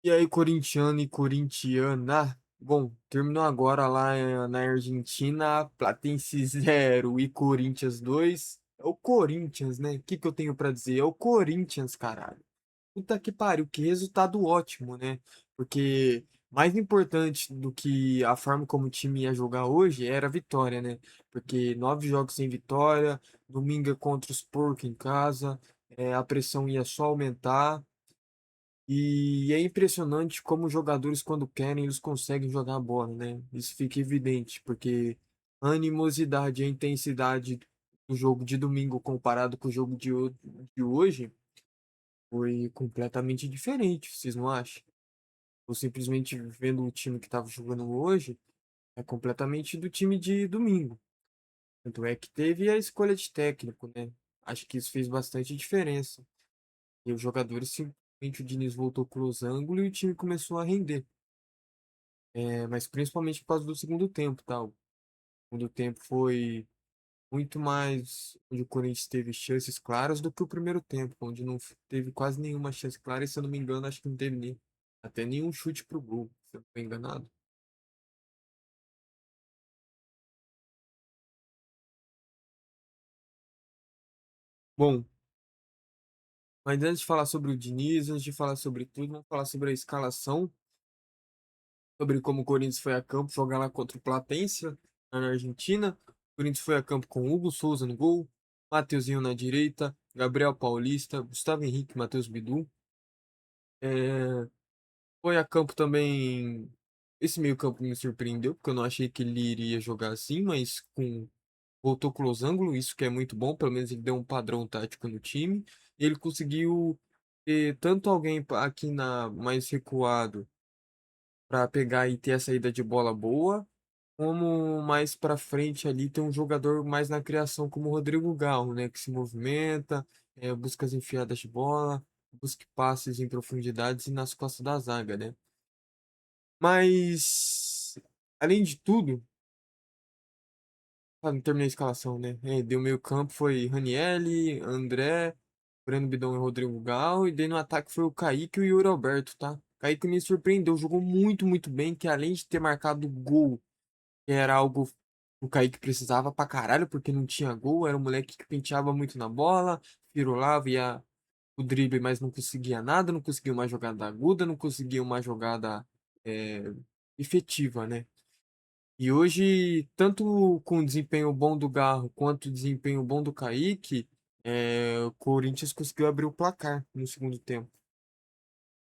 E aí, corintiano e corintiana? Bom, terminou agora lá na Argentina, Platense 0 e Corinthians 2. É o Corinthians, né? O que que eu tenho pra dizer? É o Corinthians, caralho. Puta que pariu, que resultado ótimo, né? Porque mais importante do que a forma como o time ia jogar hoje era a vitória, né? Porque 9 jogos sem vitória, domingo é contra os porcos em casa, a pressão ia só aumentar. E é impressionante como os jogadores, quando querem, eles conseguem jogar a bola, né? Isso fica evidente, porque a animosidade e a intensidade do jogo de domingo comparado com o jogo de hoje foi completamente diferente, vocês não acham? Ou simplesmente vendo o time que estava jogando hoje, é completamente do time de domingo. Tanto é que teve a escolha de técnico, né? Acho que isso fez bastante diferença. E os jogadores simplesmente o Diniz voltou com os ângulos e o time começou a render. Mas principalmente por causa do segundo tempo, tá? O segundo tempo foi muito mais onde o Corinthians teve chances claras do que o primeiro tempo, onde não teve quase nenhuma chance clara e, se eu não me engano, acho que não teve nem até nenhum chute pro gol, se eu não estou enganado. Bom, mas antes de falar sobre o Diniz, antes de falar sobre tudo, vamos falar sobre a escalação, sobre como o Corinthians foi a campo jogar lá contra o Platense, lá na Argentina. O Corinthians foi a campo com Hugo Souza no gol, Mateuzinho na direita, Gabriel Paulista, Gustavo Henrique, Matheus Bidu. É, foi a campo também. Esse meio-campo me surpreendeu, porque eu não achei que ele iria jogar assim, mas voltou com o losango, isso que é muito bom, pelo menos ele deu um padrão tático no time. E ele conseguiu ter tanto alguém aqui na mais recuado para pegar e ter a saída de bola boa, como mais para frente ali tem um jogador mais na criação, como o Rodrigo Garro, né, que se movimenta, busca as enfiadas de bola, busca passes em profundidades e nas costas da zaga, né? Mas, além de tudo, não terminei a escalação, né? Deu meio campo, foi Ranielli, André, Breno Bidon e Rodrigo Gal. E daí no ataque foi o Kaique e o Yuri Alberto, tá? Kaique me surpreendeu, jogou muito, muito bem, que além de ter marcado gol, que era algo que o Kaique precisava pra caralho, porque não tinha gol, era um moleque que penteava muito na bola, firulava, ia o drible, mas não conseguia nada, não conseguia uma jogada aguda, não conseguia uma jogada é, efetiva, né? E hoje, tanto com o desempenho bom do Garro quanto o desempenho bom do Kaique, o Corinthians conseguiu abrir o placar no segundo tempo.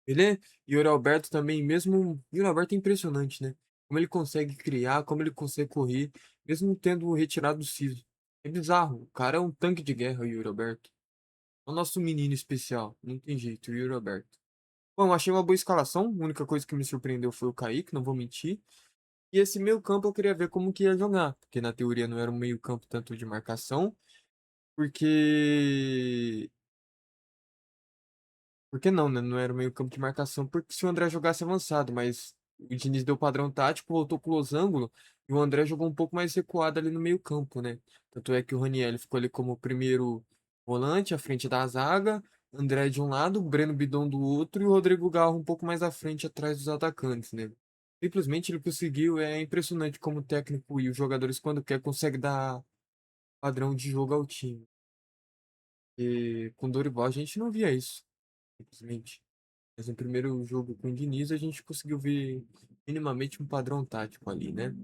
Ele e o Yuri Alberto também, mesmo. O Yuri Alberto é impressionante, né? Como ele consegue criar, como ele consegue correr, mesmo tendo retirado o siso. É bizarro. O cara é um tanque de guerra, o Yuri Alberto. É o nosso menino especial. Não tem jeito, o Yuri Alberto. Bom, achei uma boa escalação. A única coisa que me surpreendeu foi o Kaique, não vou mentir. E esse meio campo eu queria ver como que ia jogar, porque na teoria não era um meio campo tanto de marcação, porque... Porque não, né? Não era um meio campo de marcação, porque se o André jogasse avançado, mas o Diniz deu padrão tático, voltou com o losango, e o André jogou um pouco mais recuado ali no meio campo, né? Tanto é que o Raniel ficou ali como primeiro volante, à frente da zaga, André de um lado, Breno Bidon do outro, e o Rodrigo Garro um pouco mais à frente, atrás dos atacantes, né? Simplesmente ele conseguiu, é impressionante como o técnico e os jogadores, quando quer, consegue dar padrão de jogo ao time. E com o Dorival a gente não via isso, simplesmente. Mas no primeiro jogo com o Diniz a gente conseguiu ver minimamente um padrão tático ali, né?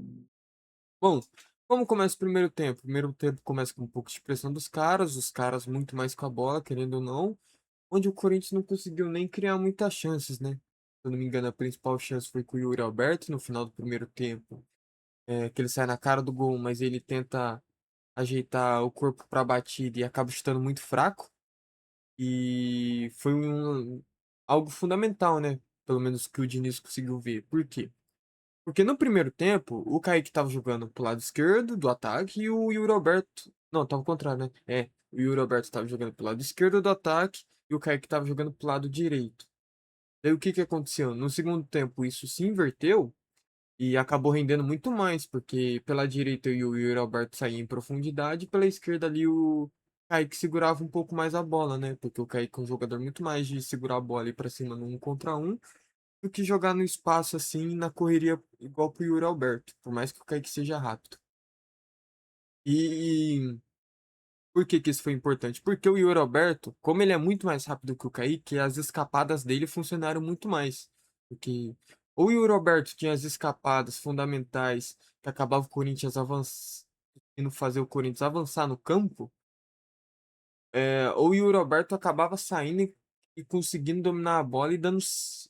Bom, como começa o primeiro tempo? O primeiro tempo começa com um pouco de pressão dos caras, os caras muito mais com a bola, querendo ou não, onde o Corinthians não conseguiu nem criar muitas chances, né? Se eu não me engano, a principal chance foi com o Yuri Alberto no final do primeiro tempo, que ele sai na cara do gol, mas ele tenta ajeitar o corpo para a batida e acaba chutando muito fraco. E foi algo fundamental, né? Pelo menos que o Diniz conseguiu ver. Por quê? Porque no primeiro tempo, o Kaique tava jogando pro lado esquerdo do ataque e o Yuri Alberto. Não, tava ao contrário, né? O Yuri Alberto tava jogando pro lado esquerdo do ataque e o Kaique tava jogando pro lado direito. Daí o que que aconteceu? No segundo tempo, isso se inverteu. E acabou rendendo muito mais, porque pela direita o Yuri Alberto saía em profundidade, e pela esquerda ali o Kaique segurava um pouco mais a bola, né? Porque o Kaique é um jogador muito mais de segurar a bola ali pra cima no 1 contra 1. do que jogar no espaço assim, na correria, igual pro Yuri Alberto, por mais que o Kaique seja rápido. E por que que isso foi importante? Porque o Yuri Alberto, como ele é muito mais rápido que o Kaique, as escapadas dele funcionaram muito mais. Porque o Yuri Alberto tinha as escapadas fundamentais que acabava o Corinthians avançando, fazer o Corinthians avançar no campo, ou o Yuri Alberto acabava saindo e conseguindo dominar a bola e dando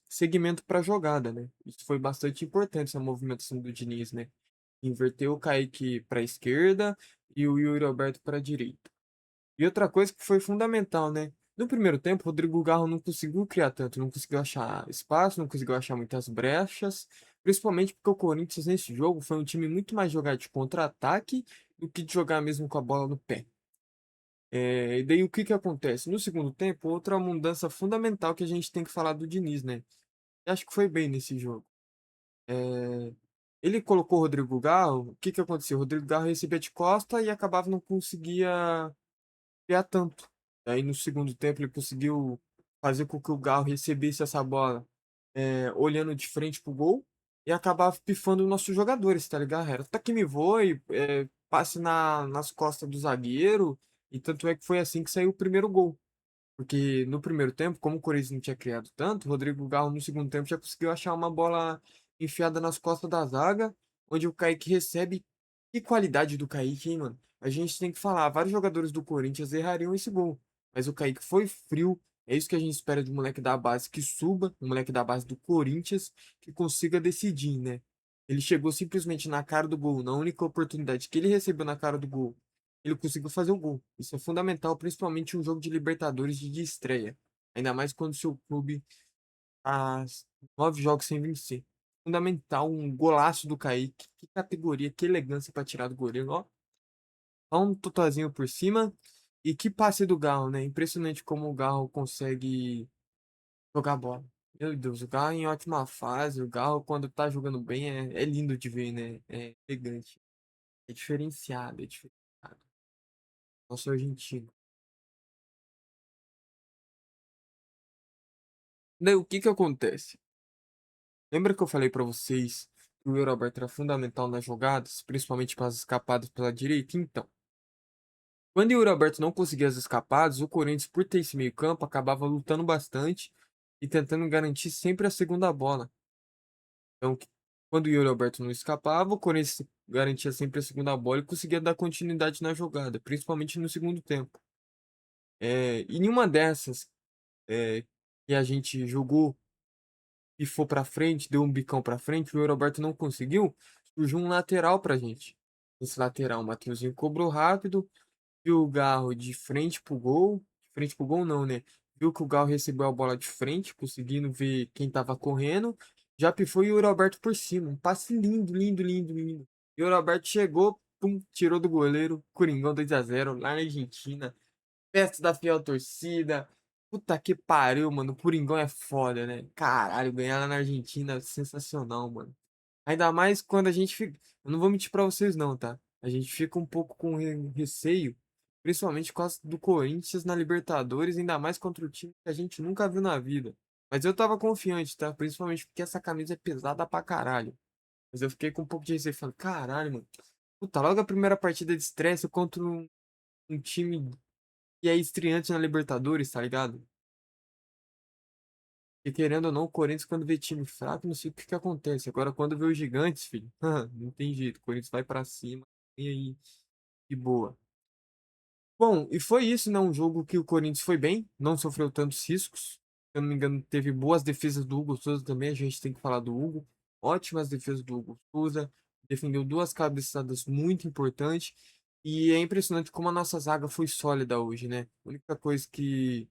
segmento para a jogada, né? Isso foi bastante importante, essa movimentação do Diniz, né? Inverteu o Kaique para a esquerda e o Yuri Alberto para a direita. E outra coisa que foi fundamental, né? No primeiro tempo, o Rodrigo Garro não conseguiu criar tanto, não conseguiu achar espaço, não conseguiu achar muitas brechas, principalmente porque o Corinthians nesse jogo foi um time muito mais jogar de contra-ataque do que de jogar mesmo com a bola no pé. E daí o que que acontece? No segundo tempo, outra mudança fundamental que a gente tem que falar do Diniz, né? Eu acho que foi bem nesse jogo. É, Ele colocou o Rodrigo Garro, o que que aconteceu? O Rodrigo Garro recebia de costa e acabava não conseguia criar tanto. Aí no segundo tempo ele conseguiu fazer com que o Garro recebesse essa bola olhando de frente pro gol e acabava pifando os nossos jogadores, tá ligado? Era tá que me voe, passe nas costas do zagueiro, e tanto é que foi assim que saiu o primeiro gol. Porque no primeiro tempo, como o Corinthians não tinha criado tanto, o Rodrigo Garro no segundo tempo já conseguiu achar uma bola enfiada nas costas da zaga, onde o Kaique recebe. Que qualidade do Kaique, hein, mano? A gente tem que falar, vários jogadores do Corinthians errariam esse gol. Mas o Kaique foi frio. É isso que a gente espera de um moleque da base que suba, um moleque da base do Corinthians, que consiga decidir, né? Ele chegou simplesmente na cara do gol, na única oportunidade que ele recebeu na cara do gol ele conseguiu fazer o gol. Isso é fundamental, principalmente em um jogo de Libertadores de estreia. Ainda mais quando seu clube há 9 jogos sem vencer. Fundamental, um golaço do Kaique. Que categoria, que elegância para tirar do goleiro. Ó, só um totozinho por cima. E que passe do Galo, né? Impressionante como o Galo consegue jogar bola. Meu Deus, o Galo em ótima fase. O Galo, quando tá jogando bem, é lindo de ver, né? É elegante. É diferenciado, é diferenciado. Nosso argentino. Daí o que que acontece? Lembra que eu falei pra vocês que o Yuri Alberto era fundamental nas jogadas, principalmente para as escapadas pela direita? Então, quando o Yuri Alberto não conseguia as escapadas, o Corinthians, por ter esse meio-campo, acabava lutando bastante e tentando garantir sempre a segunda bola. Então, quando o Yuri Alberto não escapava, o Corinthians garantia sempre a segunda bola e conseguia dar continuidade na jogada, principalmente no segundo tempo. E nenhuma dessas que a gente jogou e for pra frente, deu um bicão pra frente, o Roberto não conseguiu, surgiu um lateral pra gente. Esse lateral, o Mateuzinho cobrou rápido, viu o Garro de frente pro gol não, né? Viu que o Garro recebeu a bola de frente, conseguindo ver quem tava correndo, já pifou e o Roberto por cima, um passe lindo, lindo, lindo, lindo. E o Roberto chegou, pum, tirou do goleiro, Coringão 2-0 lá na Argentina. Festa da fiel torcida. Puta que pariu, mano. O Coringão é foda, né? Caralho, ganhar lá na Argentina é sensacional, mano. Ainda mais quando a gente fica. Eu não vou mentir pra vocês, não, tá? A gente fica um pouco com receio, principalmente por causa do Corinthians na Libertadores, ainda mais contra o time que a gente nunca viu na vida. Mas eu tava confiante, tá? Principalmente porque essa camisa é pesada pra caralho. Mas eu fiquei com um pouco de receio, falando, caralho, mano. Puta, logo a primeira partida de estresse contra um time e é estreante na Libertadores, tá ligado? E querendo ou não, o Corinthians, quando vê time fraco, não sei o que que acontece. Agora, quando vê os gigantes, filho, não tem jeito. O Corinthians vai pra cima e aí, de boa. Bom, e foi isso, né? Um jogo que o Corinthians foi bem, não sofreu tantos riscos. Se eu não me engano, teve boas defesas do Hugo Souza também. A gente tem que falar do Hugo. Ótimas defesas do Hugo Souza. Defendeu duas cabeçadas muito importantes. E é impressionante como a nossa zaga foi sólida hoje, né? A única coisa que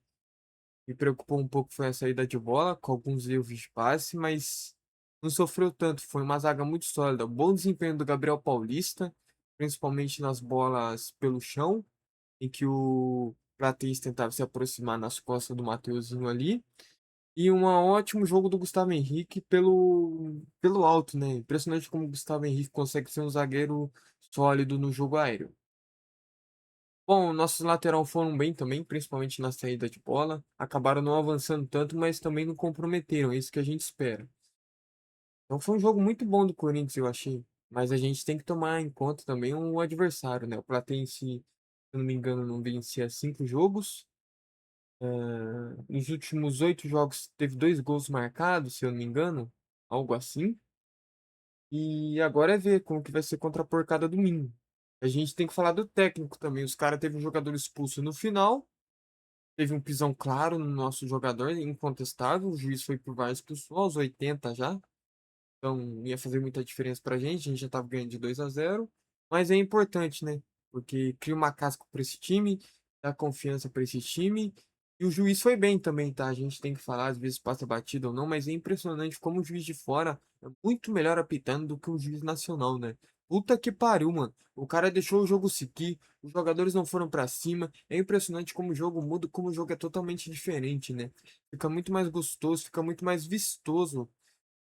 me preocupou um pouco foi a saída de bola, com alguns erros de passe, mas não sofreu tanto. Foi uma zaga muito sólida. Bom desempenho do Gabriel Paulista, principalmente nas bolas pelo chão, em que o Prates tentava se aproximar nas costas do Mateuzinho ali. E um ótimo jogo do Gustavo Henrique pelo alto, né? Impressionante como o Gustavo Henrique consegue ser um zagueiro sólido no jogo aéreo. Bom, nossos lateral foram bem também, principalmente na saída de bola. Acabaram não avançando tanto, mas também não comprometeram, é isso que a gente espera. Então foi um jogo muito bom do Corinthians, eu achei. Mas a gente tem que tomar em conta também o adversário, né? O Platense, se eu não me engano, não vencia 5 jogos. Nos últimos 8 jogos teve 2 gols marcados, se eu não me engano. Algo assim. E agora é ver como que vai ser contra a porcada domingo. A gente tem que falar do técnico também. Os caras teve um jogador expulso no final. Teve um pisão claro no nosso jogador, incontestável. O juiz foi por VAR, expulsou aos 80 já. Então, não ia fazer muita diferença pra gente. A gente já tava ganhando de 2-0. Mas é importante, né? Porque cria uma casca pra esse time, dá confiança pra esse time. E o juiz foi bem também, tá? A gente tem que falar, às vezes passa batida ou não, mas é impressionante como o juiz de fora é muito melhor apitando do que o juiz nacional, né? Puta que pariu, mano. O cara deixou o jogo seguir, os jogadores não foram pra cima. É impressionante como o jogo muda, como o jogo é totalmente diferente, né? Fica muito mais gostoso, fica muito mais vistoso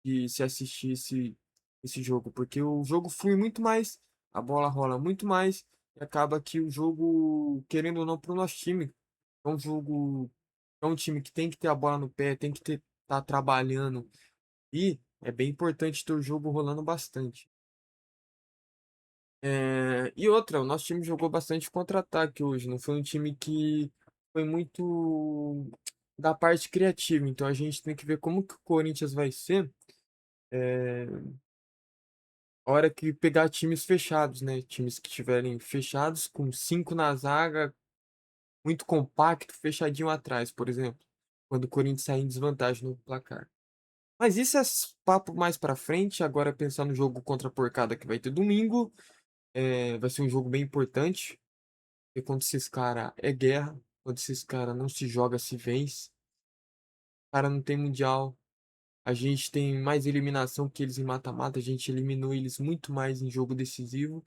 de se assistir esse jogo, porque o jogo flui muito mais, a bola rola muito mais, e acaba que o jogo, querendo ou não, para o nosso time, é um jogo, é um time que tem que ter a bola no pé, tem que ter, tá trabalhando, e é bem importante ter o jogo rolando bastante. E outra, o nosso time jogou bastante contra-ataque hoje, não foi um time que foi muito da parte criativa, então a gente tem que ver como que o Corinthians vai ser. é, hora que pegar times fechados, né? Times que estiverem fechados, com 5 na zaga, muito compacto, fechadinho atrás, por exemplo. Quando o Corinthians sair em desvantagem no placar. Mas isso é papo mais pra frente. Agora pensar no jogo contra a Porcada que vai ter domingo. Vai ser um jogo bem importante. Porque contra esses caras é guerra. Contra esses caras não se joga, se vence. O cara não tem mundial. A gente tem mais eliminação que eles em mata-mata. A gente eliminou eles muito mais em jogo decisivo.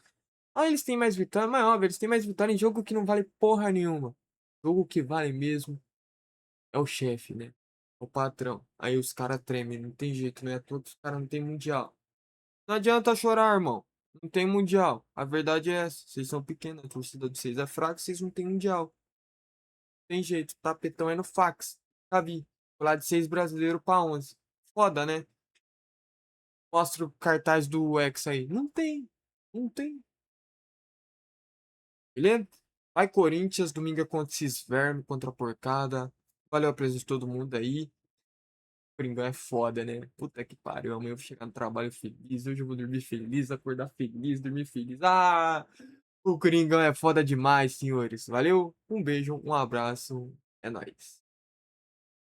Ah, eles têm mais vitória, mas óbvio, eles têm mais vitória em jogo que não vale porra nenhuma. Jogo que vale mesmo é o chefe, né? O patrão. Aí os caras tremem, não tem jeito, né? Todos os caras não tem mundial. Não adianta chorar, irmão. Não tem mundial. A verdade é essa. Vocês são pequenos, a torcida de vocês é fraca, vocês não têm mundial. Tem jeito, tapetão é no fax. Cavi. Lá de 6 brasileiros pra 11. Foda, né? Mostra o cartaz do Hexa aí. Não tem. Não tem. Beleza? Vai Corinthians, domingo é contra esses vermes, contra a porcada. Valeu a presença de todo mundo aí. Coringão é foda, né? Puta que pariu. Amanhã eu vou chegar no trabalho feliz. Hoje eu vou dormir feliz, acordar feliz, dormir feliz. Ah! O Coringão é foda demais, senhores. Valeu, um beijo, um abraço. É nóis.